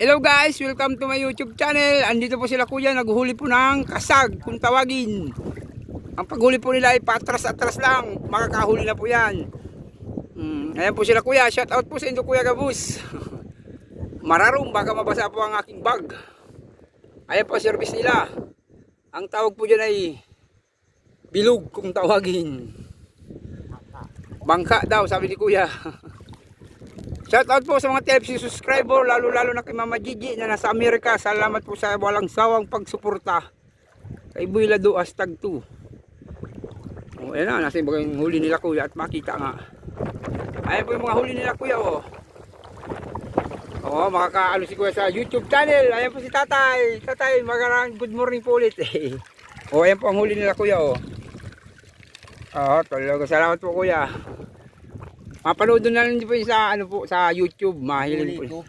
Hello guys, welcome to my YouTube channel. Andito po sila kuya, naghuli po ng kasag kung tawagin. Ang paghuli po nila ay patras-atras lang, makakahuli na po yan. Ayan po sila kuya, shout out po sa inyo kuya Gabus. Mararong, baka mabasa po ang aking bag. Ayan po service nila. Ang tawag po dyan ay bilog kung tawagin. Bangka daw, sabi ni kuya. Shout out po sa mga TFC subscriber, lalo na kay Mama Gigi na nasa Amerika. Salamat po sa walang sawang pagsuporta. Kay Boy Lado #2. Ayan na, nasa yung huli nila kuya at makita nga. Ayan po yung mga huli nila kuya oh. Makakaano si kuya sa YouTube channel. Ayan po si tatay. Tatay, magandang good morning po ulit. Ayan po ang huli nila kuya oh. Talaga salamat po kuya. Mapanood na lang din po sa sa YouTube, mahilig po.